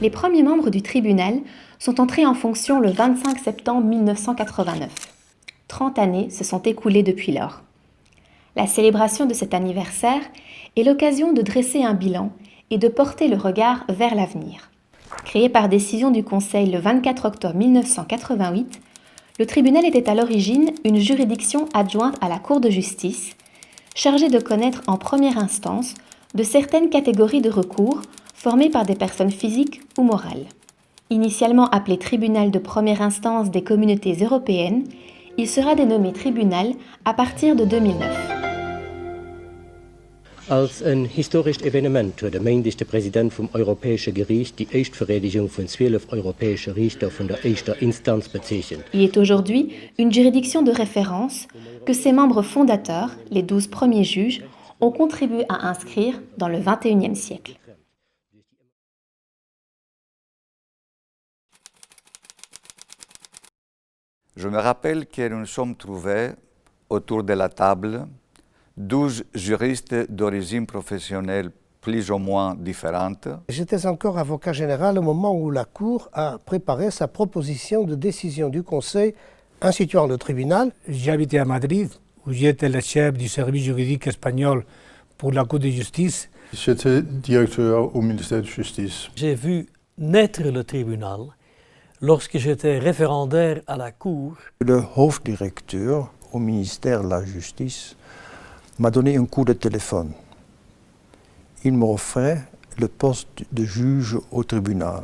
Les premiers membres du tribunal sont entrés en fonction le 25 septembre 1989. 30 années se sont écoulées depuis lors. La célébration de cet anniversaire est l'occasion de dresser un bilan et de porter le regard vers l'avenir. Créé par décision du Conseil le 24 octobre 1988, le tribunal était à l'origine une juridiction adjointe à la Cour de justice, chargée de connaître en première instance de certaines catégories de recours formées par des personnes physiques ou morales. Initialement appelé tribunal de première instance des communautés européennes, il sera dénommé tribunal à partir de 2009. Als een historisch evenement hat der meindeste Präsident vom Europäischen Gericht die Erstverteidigung von 12 europäischen Richter von der ersten Instanz bezeichnet. Il est aujourd'hui une juridiction de référence que ses membres fondateurs, les 12 premiers juges, ont contribué à inscrire dans le XXIe siècle. Je me rappelle que nous sommes trouvés autour de la table 12 juristes d'origine professionnelle plus ou moins différentes. J'étais encore avocat général au moment où la Cour a préparé sa proposition de décision du Conseil instituant le tribunal. J'habitais à Madrid, où j'étais le chef du service juridique espagnol pour la Cour de justice. J'étais directeur au ministère de Justice. J'ai vu naître le tribunal lorsque j'étais référendaire à la Cour. Le hoofddirecteur au ministère de la Justice m'a donné un coup de téléphone. Il m'offrait le poste de juge au tribunal.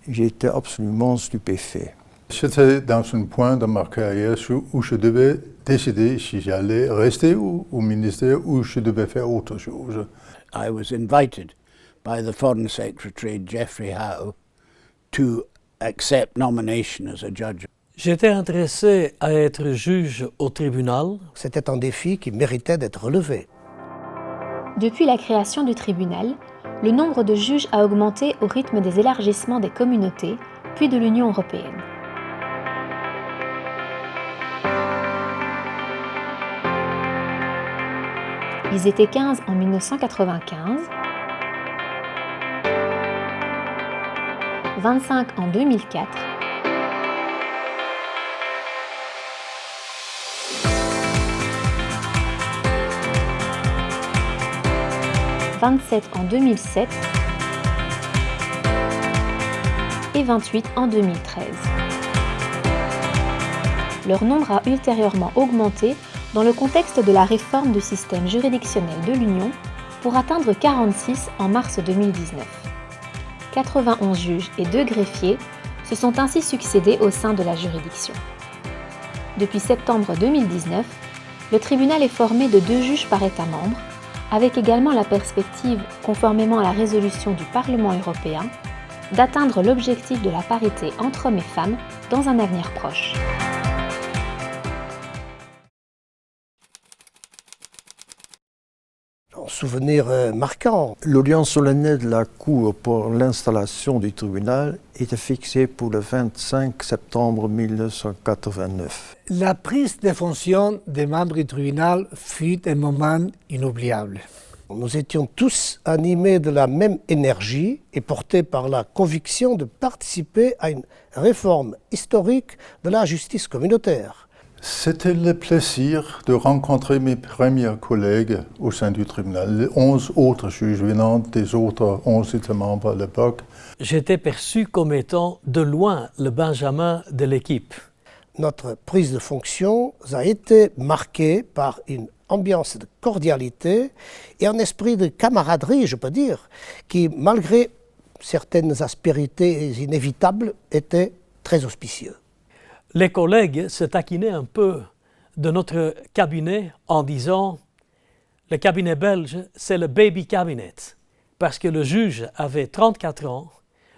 J'étais absolument stupéfait. J'étais dans un point de ma carrière où je devais décider si j'allais rester au ministère ou je devais faire autre chose. I was invited by the Foreign Secretary Geoffrey Howe to accept nomination as a judge. J'étais intéressé à être juge au tribunal. C'était un défi qui méritait d'être relevé. Depuis la création du tribunal, le nombre de juges a augmenté au rythme des élargissements des communautés, puis de l'Union européenne. Ils étaient 15 en 1995, 25 en 2004, « 27 en 2007 et 28 en 2013. Leur nombre a ultérieurement augmenté dans le contexte de la réforme du système juridictionnel de l'Union pour atteindre 46 en mars 2019. 91 juges et 2 greffiers se sont ainsi succédés au sein de la juridiction. Depuis septembre 2019, le tribunal est formé de 2 juges par État membre, avec également la perspective, conformément à la résolution du Parlement européen, d'atteindre l'objectif de la parité entre hommes et femmes dans un avenir proche. Un souvenir marquant. L'audience solennelle de la Cour pour l'installation du tribunal était fixée pour le 25 septembre 1989. La prise de fonction des membres du tribunal fut un moment inoubliable. Nous étions tous animés de la même énergie et portés par la conviction de participer à une réforme historique de la justice communautaire. C'était le plaisir de rencontrer mes premiers collègues au sein du tribunal, les 11 autres juges venant des autres 11 États membres à l'époque. J'étais perçu comme étant de loin le Benjamin de l'équipe. Notre prise de fonction a été marquée par une ambiance de cordialité et un esprit de camaraderie, je peux dire, qui, malgré certaines aspérités inévitables, était très auspicieux. Les collègues se taquinaient un peu de notre cabinet en disant « Le cabinet belge, c'est le baby cabinet » parce que le juge avait 34 ans,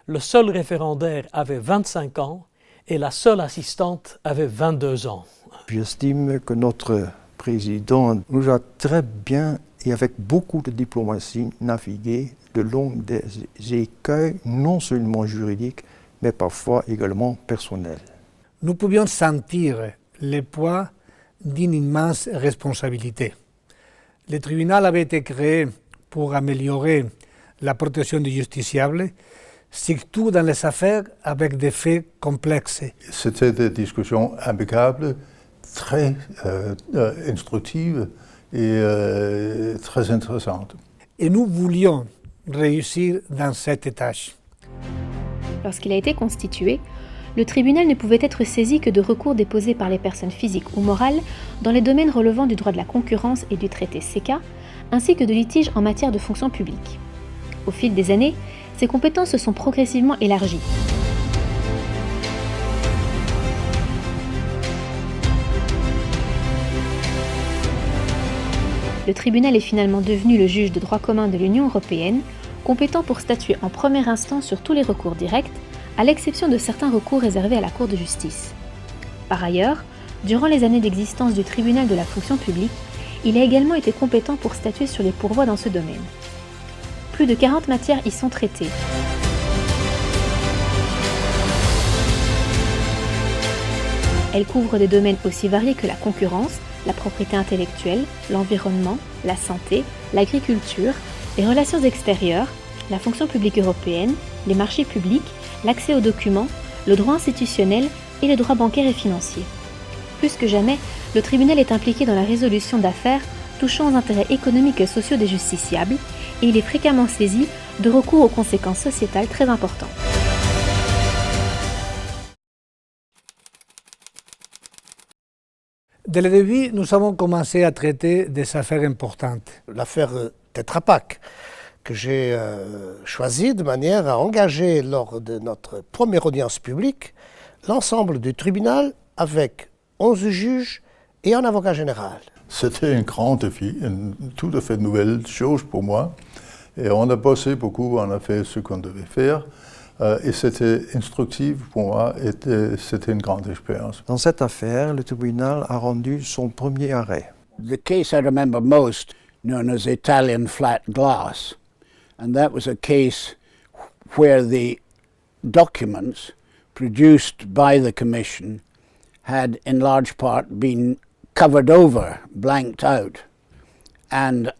le seul référendaire avait 25 ans et la seule assistante avait 22 ans. J'estime que notre président nous a très bien et avec beaucoup de diplomatie navigué le long des écueils non seulement juridiques mais parfois également personnels. Nous pouvions sentir le poids d'une immense responsabilité. Le tribunal avait été créé pour améliorer la protection des justiciables surtout dans les affaires avec des faits complexes. C'était des discussions amicales, très instructives et très intéressantes. Et nous voulions réussir dans cette tâche. Lorsqu'il a été constitué, le tribunal ne pouvait être saisi que de recours déposés par les personnes physiques ou morales dans les domaines relevant du droit de la concurrence et du traité CECA, ainsi que de litiges en matière de fonction publique. Au fil des années, ses compétences se sont progressivement élargies. Le tribunal est finalement devenu le juge de droit commun de l'Union européenne, compétent pour statuer en première instance sur tous les recours directs, à l'exception de certains recours réservés à la Cour de justice. Par ailleurs, durant les années d'existence du tribunal de la fonction publique, il a également été compétent pour statuer sur les pourvois dans ce domaine. Plus de 40 matières y sont traitées. Elles couvrent des domaines aussi variés que la concurrence, la propriété intellectuelle, l'environnement, la santé, l'agriculture, les relations extérieures, la fonction publique européenne, les marchés publics, l'accès aux documents, le droit institutionnel et le droit bancaire et financier. Plus que jamais, le tribunal est impliqué dans la résolution d'affaires touchant aux intérêts économiques et sociaux des justiciables et il est fréquemment saisi de recours aux conséquences sociétales très importants. Dès le début, nous avons commencé à traiter des affaires importantes. L'affaire Tetra Pak, que j'ai choisi de manière à engager lors de notre première audience publique l'ensemble du tribunal avec 11 juges et un avocat général. C'était un grand défi, une tout à fait nouvelle chose pour moi. Et on a bossé beaucoup, on a fait ce qu'on devait faire. Et c'était instructif pour moi et c'était une grande expérience. Dans cette affaire, le tribunal a rendu son premier arrêt. The case I remember most, known as Italian flat glass, and that was a case where the documents produced by the Commission had in large part been covered over, blanked out, and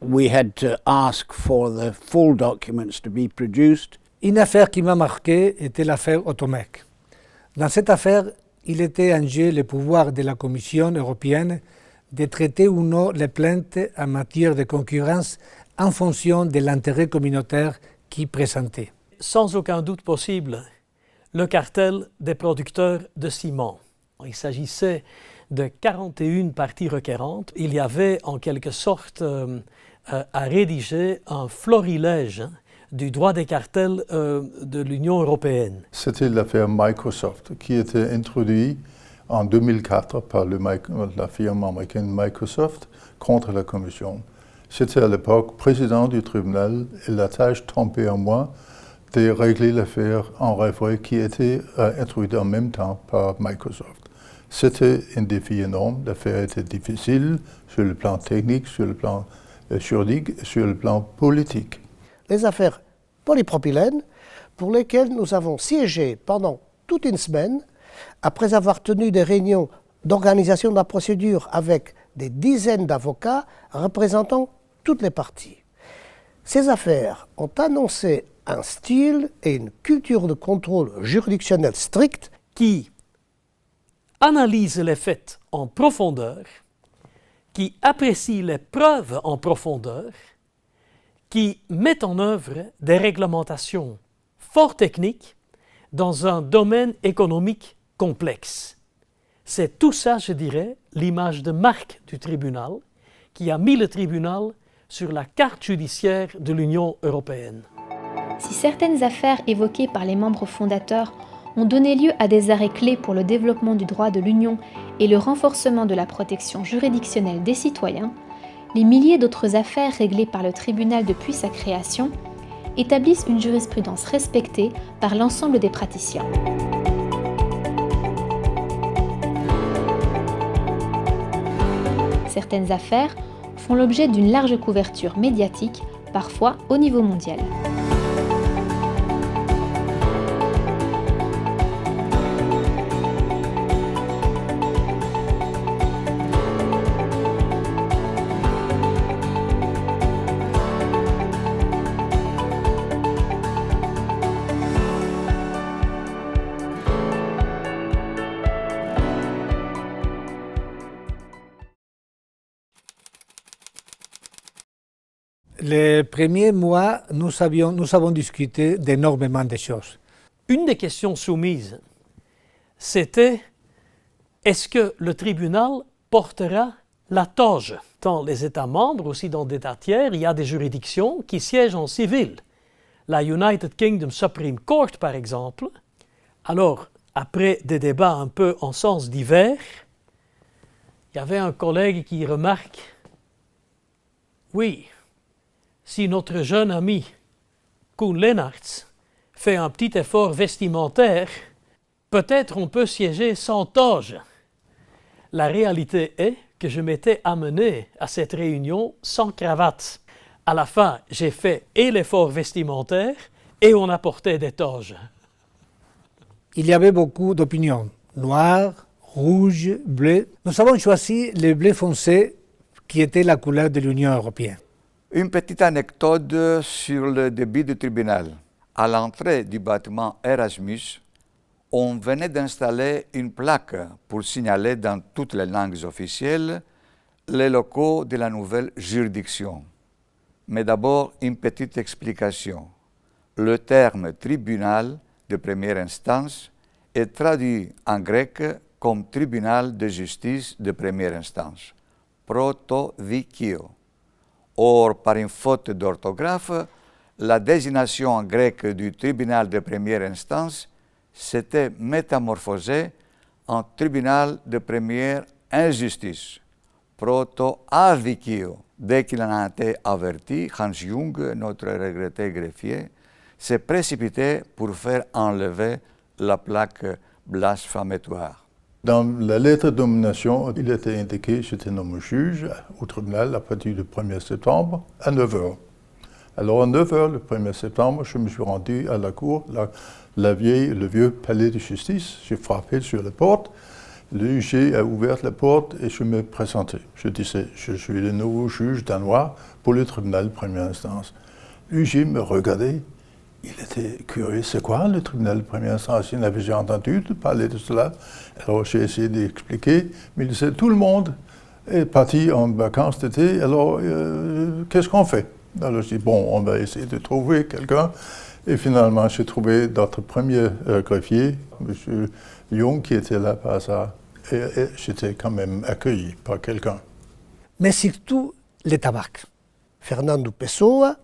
we had to ask for the full documents to be produced. Une affaire qui m'a marqué était l'affaire Automec. Dans cette affaire, il était en jeu le pouvoir de la Commission européenne de traiter ou non les plaintes en matière de concurrence en fonction de l'intérêt communautaire qui présentait. Sans aucun doute possible, le cartel des producteurs de ciment. Il s'agissait de 41 parties requérantes. Il y avait en quelque sorte à rédiger un florilège du droit des cartels de l'Union européenne. C'était l'affaire Microsoft qui était introduite en 2004 par la firme américaine Microsoft contre la Commission. J'étais à l'époque président du tribunal et la tâche tombait à moi de régler l'affaire en référé qui était introduite en même temps par Microsoft. C'était un défi énorme, l'affaire était difficile sur le plan technique, sur le plan juridique et sur le plan politique. Les affaires polypropylène, pour lesquelles nous avons siégé pendant toute une semaine, après avoir tenu des réunions d'organisation de la procédure avec des dizaines d'avocats représentant toutes les parties. Ces affaires ont annoncé un style et une culture de contrôle juridictionnel strict qui analyse les faits en profondeur, qui apprécie les preuves en profondeur, qui met en œuvre des réglementations fort techniques dans un domaine économique complexe. C'est tout ça, je dirais, l'image de marque du tribunal qui a mis le tribunal sur la carte judiciaire de l'Union européenne. Si certaines affaires évoquées par les membres fondateurs ont donné lieu à des arrêts clés pour le développement du droit de l'Union et le renforcement de la protection juridictionnelle des citoyens, les milliers d'autres affaires réglées par le tribunal depuis sa création établissent une jurisprudence respectée par l'ensemble des praticiens. Certaines affaires font l'objet d'une large couverture médiatique, parfois au niveau mondial. Les premiers mois, nous avons discuté d'énormément de choses. Une des questions soumises, c'était est-ce que le tribunal portera la toge? Dans les États membres, aussi dans des États tiers, il y a des juridictions qui siègent en civil. La United Kingdom Supreme Court, par exemple. Alors, après des débats un peu en sens divers, il y avait un collègue qui remarque « Oui, si notre jeune ami Koen Leenaerts fait un petit effort vestimentaire, peut-être on peut siéger sans toge. » La réalité est que je m'étais amené à cette réunion sans cravate. À la fin, j'ai fait et l'effort vestimentaire et on apportait des toges. Il y avait beaucoup d'opinions, noir, rouge, bleu. Nous avons choisi le bleu foncé qui était la couleur de l'Union européenne. Une petite anecdote sur le début du tribunal. À l'entrée du bâtiment Erasmus, on venait d'installer une plaque pour signaler dans toutes les langues officielles les locaux de la nouvelle juridiction. Mais d'abord, une petite explication. Le terme tribunal de première instance est traduit en grec comme tribunal de justice de première instance, protodikio. Or, par une faute d'orthographe, la désignation en grec du tribunal de première instance s'était métamorphosée en tribunal de première injustice, proto-adikio. Dès qu'il en a été averti, Hans Jung, notre regretté greffier, s'est précipité pour faire enlever la plaque blasphématoire. Dans la lettre de nomination, il était indiqué que j'étais nommé juge au tribunal à partir du 1er septembre à 9h. Alors à 9h, le 1er septembre, je me suis rendu à la cour, le vieux palais de justice. J'ai frappé sur la porte. Le huissier a ouvert la porte et je me présentais. Je disais, je suis le nouveau juge danois pour le tribunal de première instance. Le huissier me regardait. Il était curieux. C'est quoi le tribunal de première instance? Il n'avait jamais entendu parler de cela. Alors j'ai essayé d'expliquer, mais il disait, tout le monde est parti en vacances d'été, alors qu'est-ce qu'on fait? Alors je dis, bon, on va essayer de trouver quelqu'un. Et finalement, j'ai trouvé notre premier greffier, M. Jung, qui était là par ça. Et j'étais quand même accueilli par quelqu'un. Mais surtout, le tabac. Fernando Pessoa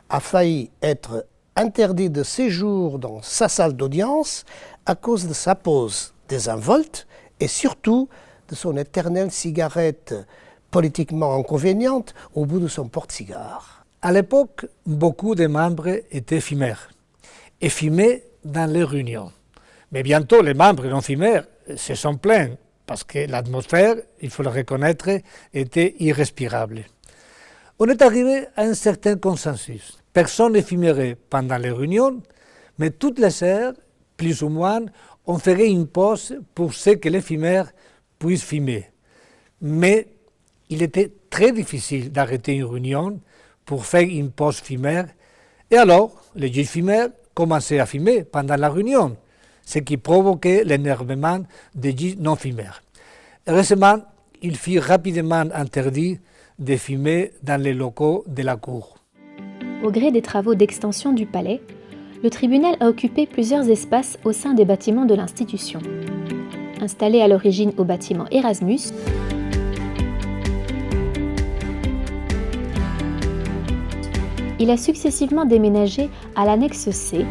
a failli être interdit de séjour dans sa salle d'audience à cause de sa pose désinvolte et surtout de son éternelle cigarette politiquement inconvéniente au bout de son porte-cigare. À l'époque, beaucoup de membres étaient fumeurs et fumaient dans les réunions. Mais bientôt, les membres non-fumeurs se sont plaints parce que l'atmosphère, il faut le reconnaître, était irrespirable. On est arrivé à un certain consensus. Personne ne fumerait pendant les réunions, mais toutes les heures, plus ou moins, on ferait une pause pour que les fumeurs puissent fumer. Mais il était très difficile d'arrêter une réunion pour faire une pause fumeur. Et alors, les juges fumeurs commençaient à fumer pendant la réunion, ce qui provoquait l'énervement des juges non-fumeurs. Heureusement, il fut rapidement interdit de fumer dans les locaux de la Cour. Au gré des travaux d'extension du palais, le tribunal a occupé plusieurs espaces au sein des bâtiments de l'institution. Installé à l'origine au bâtiment Erasmus, il a successivement déménagé à l'annexe C,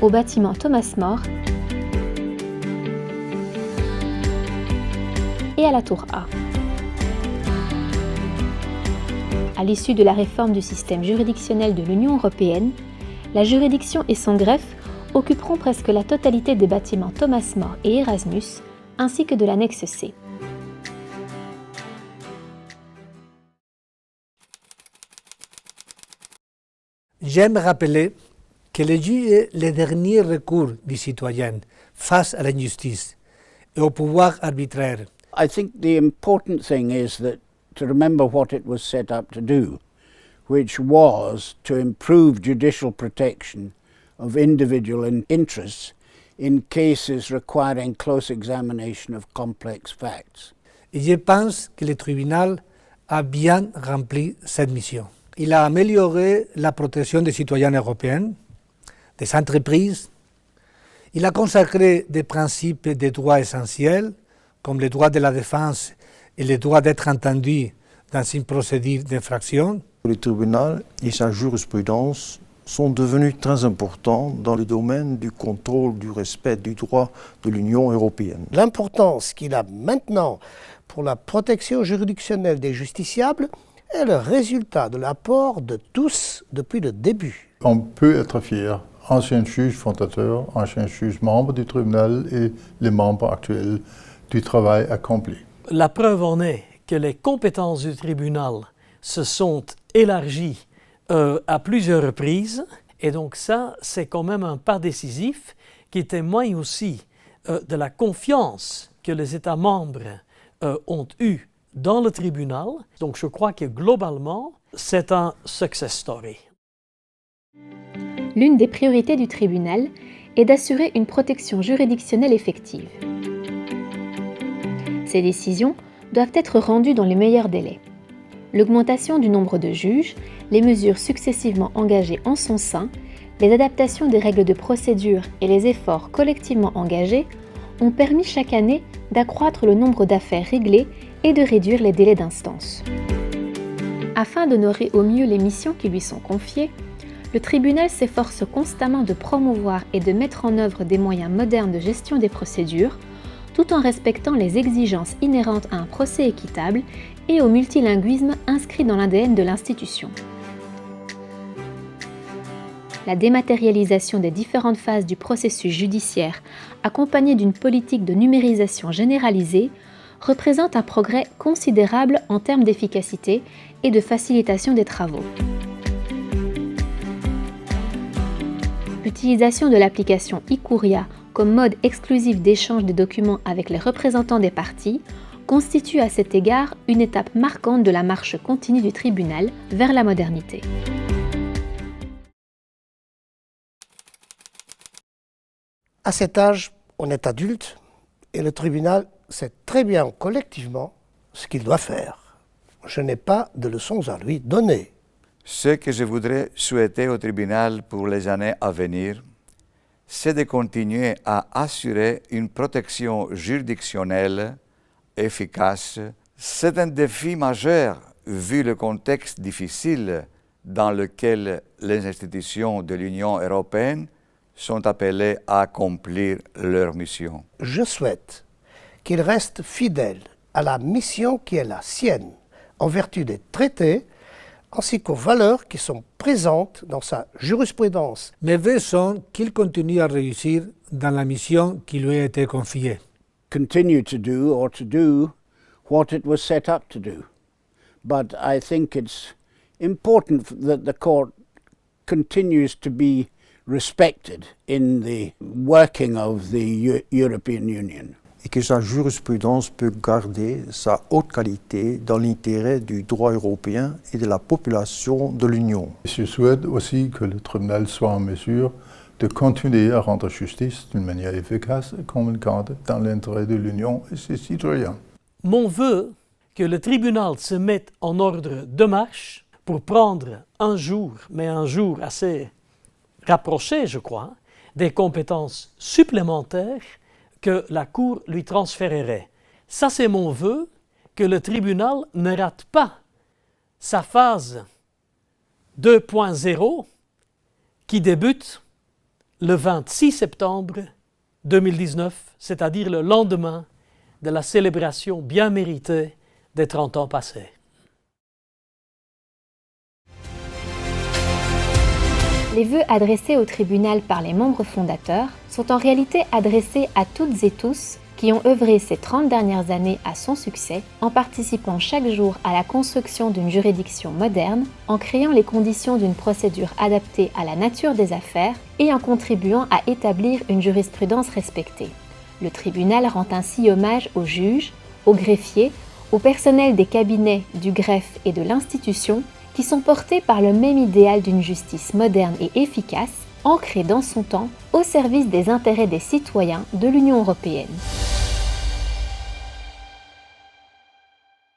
au bâtiment Thomas More et à la tour A. À l'issue de la réforme du système juridictionnel de l'Union européenne, la juridiction et son greffe occuperont presque la totalité des bâtiments Thomas More et Erasmus, ainsi que de l'annexe C. J'aime rappeler que le juge est le dernier recours du citoyen face à l'injustice et au pouvoir arbitraire. I think the important thing is that to remember what it was set up to do, which was to improve judicial protection of individual interests in cases requiring close examination of complex facts. Et je pense que le tribunal a bien rempli cette mission. Il a amélioré la protection des citoyens européens, des entreprises. Il a consacré des principes des droits essentiels, comme le droit de la défense et le droit d'être entendu dans une procédure d'infraction. Le tribunal et sa jurisprudence sont devenus très importants dans le domaine du contrôle du respect du droit de l'Union européenne. L'importance qu'il a maintenant pour la protection juridictionnelle des justiciables est le résultat de l'apport de tous depuis le début. On peut être fier, ancien juge fondateur, ancien juge membre du tribunal et les membres actuels du travail accompli. La preuve en est que les compétences du tribunal se sont élargies à plusieurs reprises, et donc ça, c'est quand même un pas décisif qui témoigne aussi de la confiance que les États membres ont eue dans le tribunal. Donc je crois que globalement, c'est un success story. L'une des priorités du tribunal est d'assurer une protection juridictionnelle effective. Ces décisions doivent être rendues dans les meilleurs délais. L'augmentation du nombre de juges, les mesures successivement engagées en son sein, les adaptations des règles de procédure et les efforts collectivement engagés ont permis chaque année d'accroître le nombre d'affaires réglées et de réduire les délais d'instance. Afin d'honorer au mieux les missions qui lui sont confiées, le tribunal s'efforce constamment de promouvoir et de mettre en œuvre des moyens modernes de gestion des procédures, tout en respectant les exigences inhérentes à un procès équitable et au multilinguisme inscrit dans l'ADN de l'institution. La dématérialisation des différentes phases du processus judiciaire, accompagnée d'une politique de numérisation généralisée, représente un progrès considérable en termes d'efficacité et de facilitation des travaux. L'utilisation de l'application e-Curia comme mode exclusif d'échange des documents avec les représentants des parties constitue à cet égard une étape marquante de la marche continue du tribunal vers la modernité. À cet âge, on est adulte et le tribunal sait très bien collectivement ce qu'il doit faire. Je n'ai pas de leçons à lui donner. Ce que je voudrais souhaiter au tribunal pour les années à venir, c'est de continuer à assurer une protection juridictionnelle efficace. C'est un défi majeur vu le contexte difficile dans lequel les institutions de l'Union européenne sont appelées à accomplir leur mission. Je souhaite qu'il reste fidèle à la mission qui est la sienne, en vertu des traités, ainsi qu'aux valeurs qui sont présentes dans sa jurisprudence. Mes vœux sont qu'il continue à réussir dans la mission qui lui a été confiée. Continue to do or to do what it was set up to do. But I think it's important that the court continues to be respected in the working of the European Union. Et que sa jurisprudence peut garder sa haute qualité dans l'intérêt du droit européen et de la population de l'Union. Je souhaite aussi que le tribunal soit en mesure de continuer à rendre justice d'une manière efficace et convaincante dans l'intérêt de l'Union et ses citoyens. Mon vœu que le tribunal se mette en ordre de marche pour prendre un jour, mais un jour assez rapproché, je crois, des compétences supplémentaires que la Cour lui transférerait. Ça, c'est mon vœu, que le tribunal ne rate pas sa phase 2.0 qui débute le 26 septembre 2019, c'est-à-dire le lendemain de la célébration bien méritée des 30 ans passés. Les vœux adressés au tribunal par les membres fondateurs sont en réalité adressés à toutes et tous qui ont œuvré ces 30 dernières années à son succès, en participant chaque jour à la construction d'une juridiction moderne, en créant les conditions d'une procédure adaptée à la nature des affaires et en contribuant à établir une jurisprudence respectée. Le tribunal rend ainsi hommage aux juges, aux greffiers, au personnel des cabinets, du greffe et de l'institution qui sont portés par le même idéal d'une justice moderne et efficace, ancrée dans son temps, au service des intérêts des citoyens de l'Union européenne.